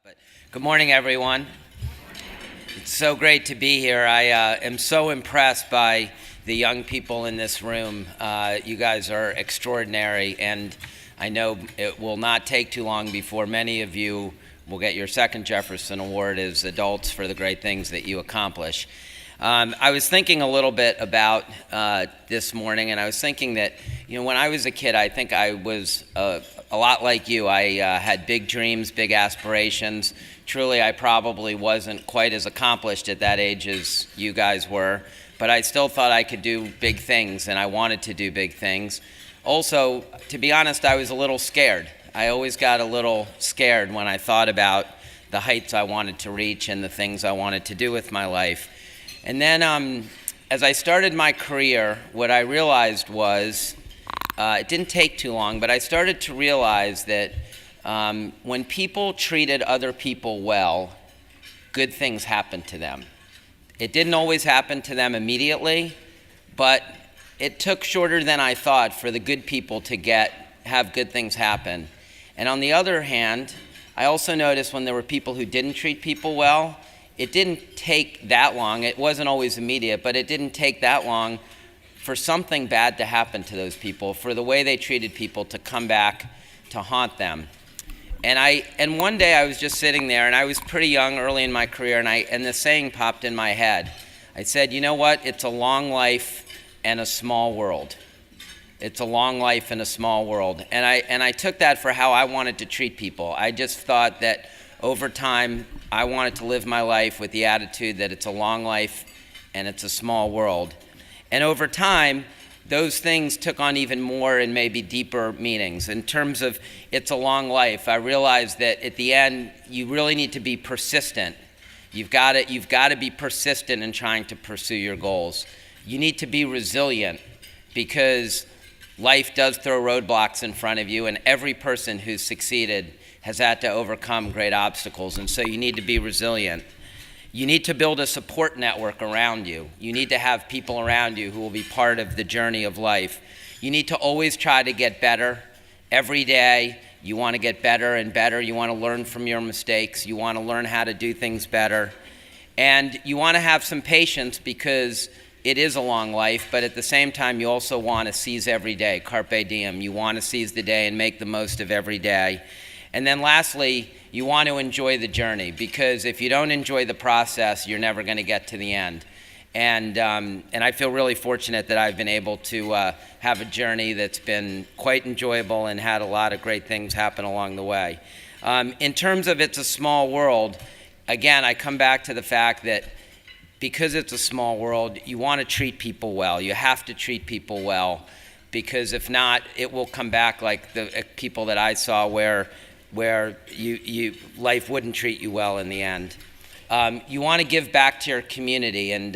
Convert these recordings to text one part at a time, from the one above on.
But good morning, everyone. It's so great to be here. I am so impressed by the young people in this room. You guys are extraordinary, and I know it will not take too long before many of you will get your second Jefferson Award as adults for the great things that you accomplish. I was thinking a little bit about this morning, and I was thinking that, when I was a kid, I think I was a lot like you. I had big dreams, big aspirations. Truly, I probably wasn't quite as accomplished at that age as you guys were, but I still thought I could do big things, and I wanted to do big things. Also, to be honest, I was a little scared. I always got a little scared when I thought about the heights I wanted to reach and the things I wanted to do with my life. And then as I started my career, what I realized was, it didn't take too long, but I started to realize that when people treated other people well, good things happened to them. It didn't always happen to them immediately, but it took shorter than I thought for the good people to have good things happen. And on the other hand, I also noticed when there were people who didn't treat people well, it didn't take that long. It wasn't always immediate, but it didn't take that long for something bad to happen to those people, for the way they treated people to come back to haunt them. And one day I was just sitting there, and I was pretty young, early in my career, and the saying popped in my head. I said, you know what? It's a long life and a small world. It's a long life and a small world. And I took that for how I wanted to treat people. I just thought that over time, I wanted to live my life with the attitude that it's a long life and it's a small world. And over time, those things took on even more and maybe deeper meanings. In terms of it's a long life, I realized that at the end, you really need to be persistent. You've got to be persistent in trying to pursue your goals. You need to be resilient because life does throw roadblocks in front of you, and every person who's succeeded has had to overcome great obstacles, and so you need to be resilient. You need to build a support network around you. You need to have people around you who will be part of the journey of life. You need to always try to get better. Every day, you want to get better and better. You want to learn from your mistakes. You want to learn how to do things better. And you want to have some patience because it is a long life, but at the same time, you also want to seize every day, carpe diem. You want to seize the day and make the most of every day. And then lastly, you want to enjoy the journey, because if you don't enjoy the process, you're never going to get to the end. And I feel really fortunate that I've been able to have a journey that's been quite enjoyable and had a lot of great things happen along the way. In terms of it's a small world, again, I come back to the fact that because it's a small world, you want to treat people well. You have to treat people well, because if not, it will come back like the people that I saw where life wouldn't treat you well in the end. You want to give back to your community, and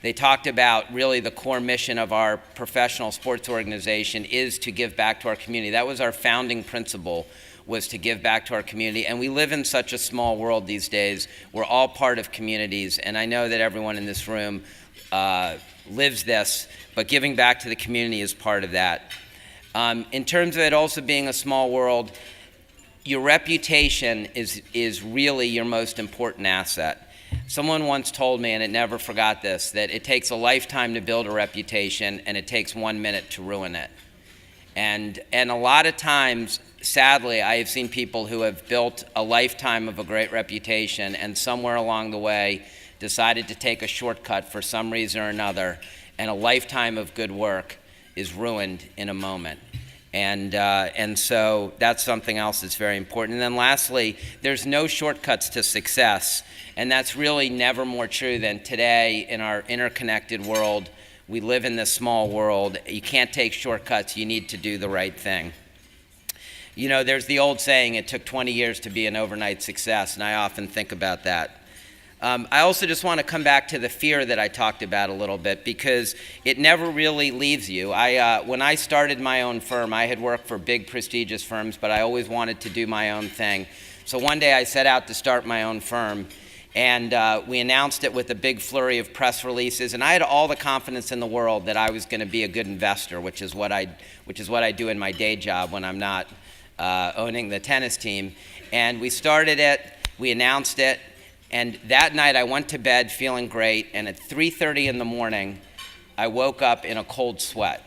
they talked about really the core mission of our professional sports organization is to give back to our community. That was our founding principle, was to give back to our community. And we live in such a small world these days. We're all part of communities, and I know that everyone in this room lives this, but giving back to the community is part of that. In terms of it also being a small world, your reputation is really your most important asset. Someone once told me, and I never forgot this, that it takes a lifetime to build a reputation and it takes 1 minute to ruin it. And a lot of times, sadly, I have seen people who have built a lifetime of a great reputation and somewhere along the way decided to take a shortcut for some reason or another, and a lifetime of good work is ruined in a moment. And so that's something else that's very important. And then lastly, there's no shortcuts to success. And that's really never more true than today in our interconnected world. We live in this small world. You can't take shortcuts. You need to do the right thing. There's the old saying, it took 20 years to be an overnight success, and I often think about that. I also just want to come back to the fear that I talked about a little bit, because it never really leaves you. When I started my own firm, I had worked for big, prestigious firms, but I always wanted to do my own thing. So one day I set out to start my own firm, and we announced it with a big flurry of press releases, and I had all the confidence in the world that I was going to be a good investor, which is what I do in my day job when I'm not owning the tennis team. And we started it. We announced it, and that night I went to bed feeling great, and at 3:30 in the morning, I woke up in a cold sweat.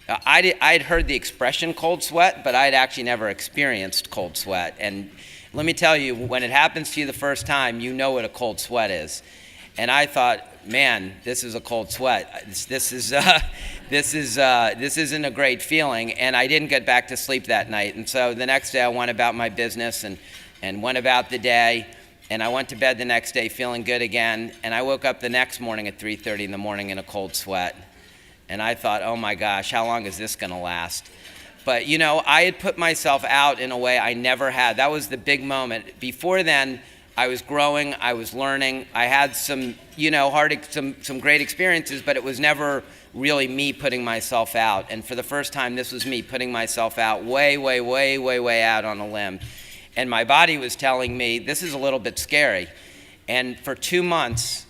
I'd heard the expression cold sweat, but I'd actually never experienced cold sweat. And let me tell you, when it happens to you the first time, you know what a cold sweat is. And I thought, man, this is a cold sweat. This isn't a great feeling. And I didn't get back to sleep that night. And so the next day I went about my business and went about the day. And I went to bed the next day feeling good again. And I woke up the next morning at 3:30 in the morning in a cold sweat. And I thought, oh my gosh, how long is this going to last? But, you know, I had put myself out in a way I never had. That was the big moment. Before then, I was growing, I was learning. I had some, you know, some great experiences, but it was never really me putting myself out. And for the first time, this was me putting myself out way out on a limb. And my body was telling me, this is a little bit scary. And for 2 months,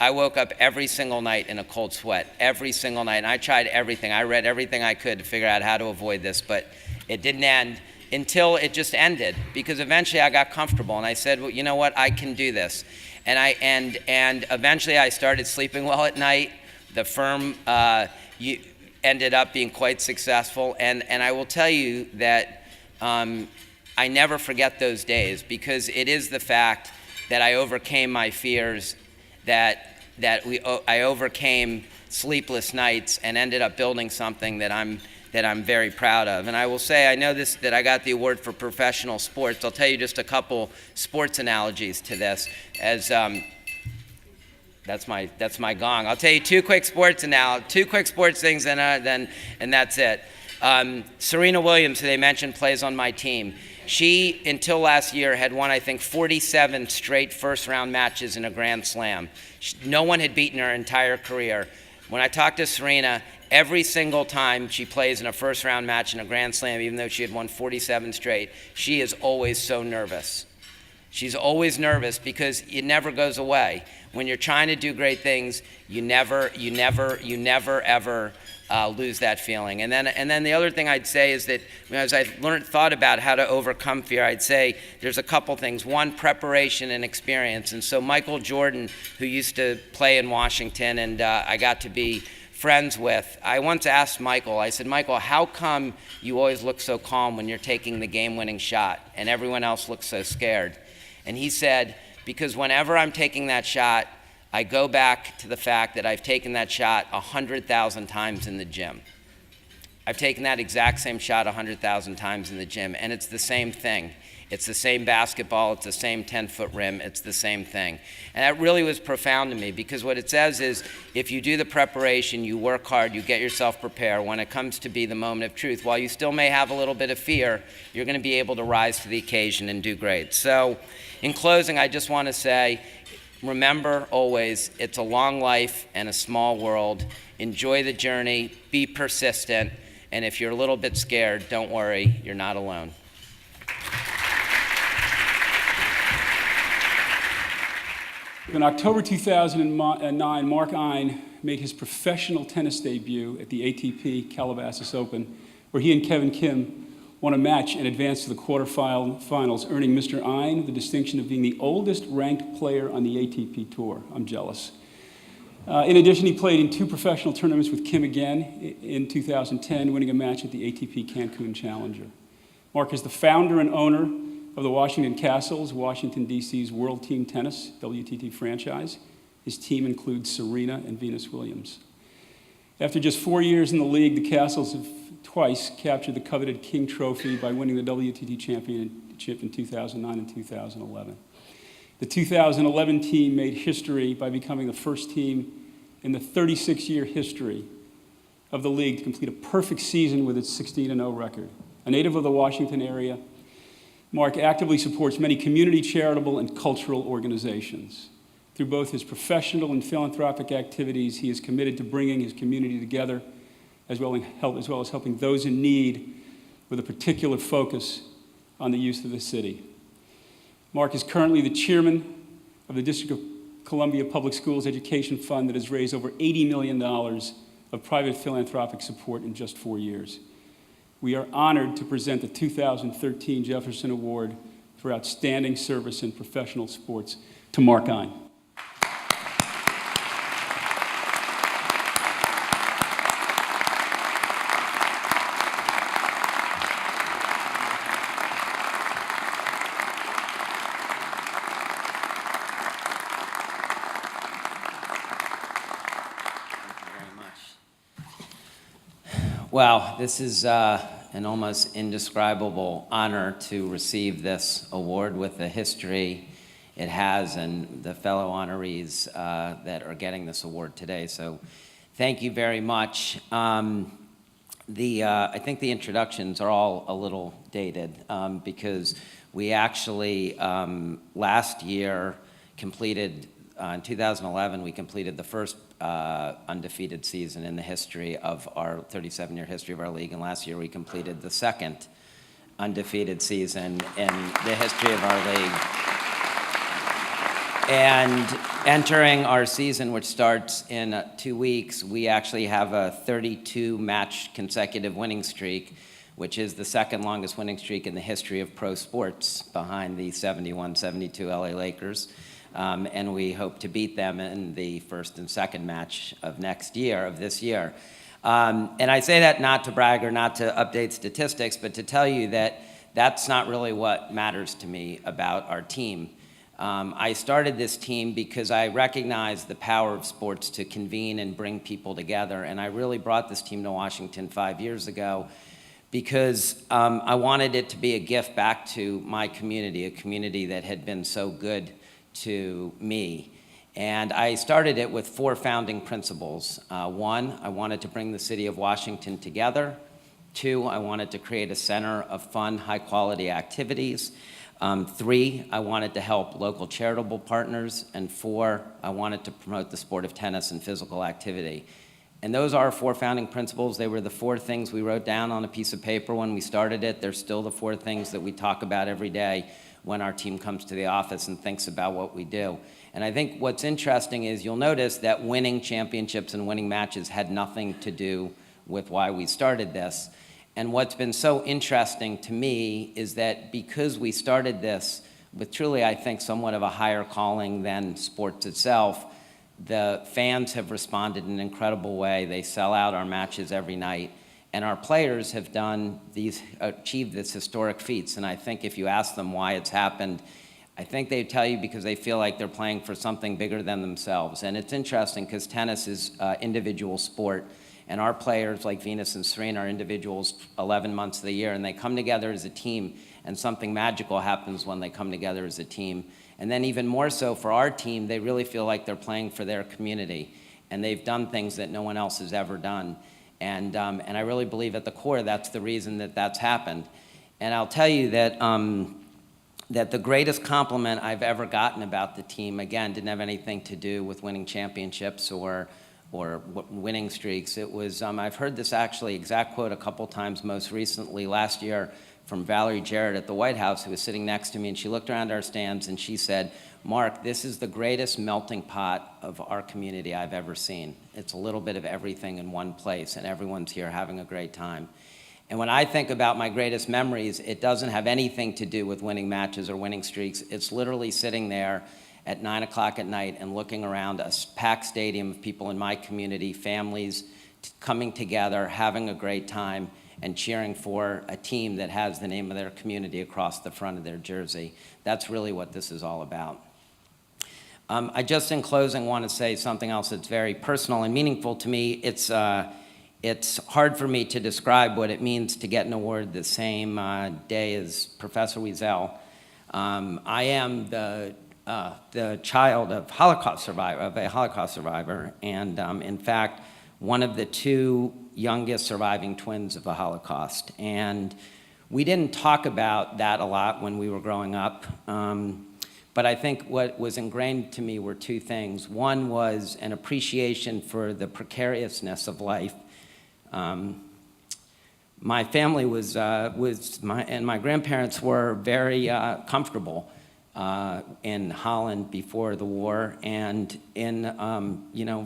I woke up every single night in a cold sweat, every single night. And I tried everything. I read everything I could to figure out how to avoid this, but it didn't end until it just ended, because eventually I got comfortable and I said, well, you know what, I can do this. And eventually I started sleeping well at night. The firm ended up being quite successful. And I will tell you that I never forget those days, because it is the fact that I overcame my fears, I overcame sleepless nights and ended up building something that I'm very proud of. And I will say, I know that I got the award for professional sports. I'll tell you just a couple sports analogies to this. As that's my gong. I'll tell you two quick sports things, and that's it. Serena Williams, who they mentioned, plays on my team. She, until last year, had won, I think, 47 straight first-round matches in a Grand Slam. No one had beaten her entire career. When I talked to Serena, every single time she plays in a first-round match in a Grand Slam, even though she had won 47 straight, she is always so nervous. She's always nervous because it never goes away. When you're trying to do great things, you never ever lose that feeling. And then the other thing I'd say is that, you know, as I thought about how to overcome fear, I'd say there's a couple things. One, preparation and experience. And so Michael Jordan, who used to play in Washington and I got to be friends with, I once asked Michael, I said, Michael, how come you always look so calm when you're taking the game-winning shot and everyone else looks so scared? And he said, because whenever I'm taking that shot, I go back to the fact that I've taken that shot 100,000 times in the gym. I've taken that exact same shot 100,000 times in the gym, and it's the same thing. It's the same basketball, it's the same 10-foot rim, it's the same thing. And that really was profound to me, because what it says is, if you do the preparation, you work hard, you get yourself prepared, when it comes to be the moment of truth, while you still may have a little bit of fear, you're going to be able to rise to the occasion and do great. So, in closing, I just want to say, remember always, it's a long life and a small world. Enjoy the journey, be persistent, and if you're a little bit scared, don't worry, you're not alone. In October 2009, Mark Ine made his professional tennis debut at the ATP Calabasas Open, where he and Kevin Kim won a match and advanced to the quarterfinals, earning Mr. Ine the distinction of being the oldest ranked player on the ATP Tour. I'm jealous. In addition, he played in 2 professional tournaments with Kim again in 2010, winning a match at the ATP Cancun Challenger. Mark is the founder and owner of the Washington Kastles, Washington, D.C.'s World Team Tennis, WTT franchise. His team includes Serena and Venus Williams. After just 4 years in the league, the Kastles have twice captured the coveted King Trophy by winning the WTT Championship in 2009 and 2011. The 2011 team made history by becoming the first team in the 36-year history of the league to complete a perfect season with its 16-0 record. A native of the Washington area, Mark actively supports many community, charitable, and cultural organizations. Through both his professional and philanthropic activities, he is committed to bringing his community together, as well as helping those in need, with a particular focus on the youth of the city. Mark is currently the chairman of the District of Columbia Public Schools Education Fund that has raised over $80 million of private philanthropic support in just 4 years. We are honored to present the 2013 Jefferson Award for outstanding service in professional sports to Mark Ein. Well, this is an almost indescribable honor to receive this award with the history it has and the fellow honorees that are getting this award today. So thank you very much. I think the introductions are all a little dated because we actually last year completed, in 2011, we completed the first undefeated season in the history of our 37-year history of our league, and last year we completed the second undefeated season in the history of our league. And entering our season, which starts in 2 weeks, we actually have a 32-match consecutive winning streak, which is the second longest winning streak in the history of pro sports, behind the 71-72 LA Lakers. And we hope to beat them in the first and second match of this year. And I say that not to brag or not to update statistics, but to tell you that that's not really what matters to me about our team. I started this team because I recognized the power of sports to convene and bring people together, and I really brought this team to Washington 5 years ago because I wanted it to be a gift back to my community, a community that had been so good to me. And I started it with 4 founding principles. 1, I wanted to bring the city of Washington together. 2, I wanted to create a center of fun, high-quality activities. 3, I wanted to help local charitable partners. And 4, I wanted to promote the sport of tennis and physical activity. And those are our 4 founding principles. They were the 4 things we wrote down on a piece of paper when we started it. They're still the 4 things that we talk about every day when our team comes to the office and thinks about what we do. And I think what's interesting is you'll notice that winning championships and winning matches had nothing to do with why we started this. And what's been so interesting to me is that because we started this with truly, I think, somewhat of a higher calling than sports itself, the fans have responded in an incredible way. They sell out our matches every night. And our players have achieved this historic feats. And I think if you ask them why it's happened, I think they tell you because they feel like they're playing for something bigger than themselves. And it's interesting because tennis is an individual sport. And our players, like Venus and Serena, are individuals 11 months of the year. And they come together as a team. And something magical happens when they come together as a team. And then even more so for our team, they really feel like they're playing for their community. And they've done things that no one else has ever done. And I really believe at the core that's the reason that that's happened. And I'll tell you that that the greatest compliment I've ever gotten about the team, again, didn't have anything to do with winning championships or winning streaks. It was, I've heard this actually exact quote a couple times, most recently last year from Valerie Jarrett at the White House, who was sitting next to me, and she looked around our stands and she said, "Mark, this is the greatest melting pot of our community I've ever seen. It's a little bit of everything in one place, and everyone's here having a great time." And when I think about my greatest memories, it doesn't have anything to do with winning matches or winning streaks. It's literally sitting there at 9 o'clock at night and looking around a packed stadium of people in my community, families coming together, having a great time, and cheering for a team that has the name of their community across the front of their jersey. That's really what this is all about. I just, in closing, want to say something else that's very personal and meaningful to me. It's hard for me to describe what it means to get an award the same day as Professor Wiesel. I am the child of a Holocaust survivor, and in fact, one of the 2 youngest surviving twins of the Holocaust. And we didn't talk about that a lot when we were growing up. But I think what was ingrained to me were 2 things. One was an appreciation for the precariousness of life. My family and my grandparents were very comfortable in Holland before the war, and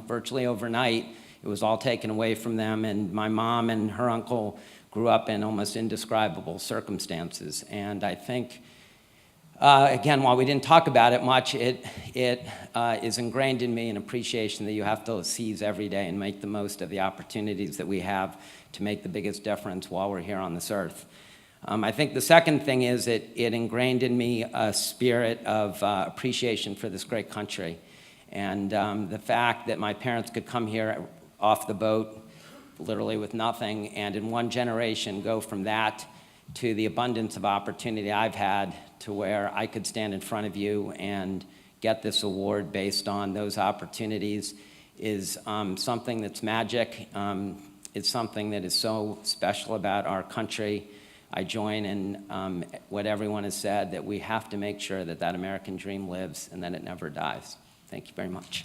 virtually overnight, it was all taken away from them, and my mom and her uncle grew up in almost indescribable circumstances. And I think Again, while we didn't talk about it much, it is ingrained in me an appreciation that you have to seize every day and make the most of the opportunities that we have to make the biggest difference while we're here on this earth. I think the second thing is it ingrained in me a spirit of appreciation for this great country. And the fact that my parents could come here off the boat, literally with nothing, and in one generation go from that to the abundance of opportunity I've had to where I could stand in front of you and get this award based on those opportunities is something that's magic. It's something that is so special about our country. I join in what everyone has said, that we have to make sure that that American dream lives and that it never dies. Thank you very much.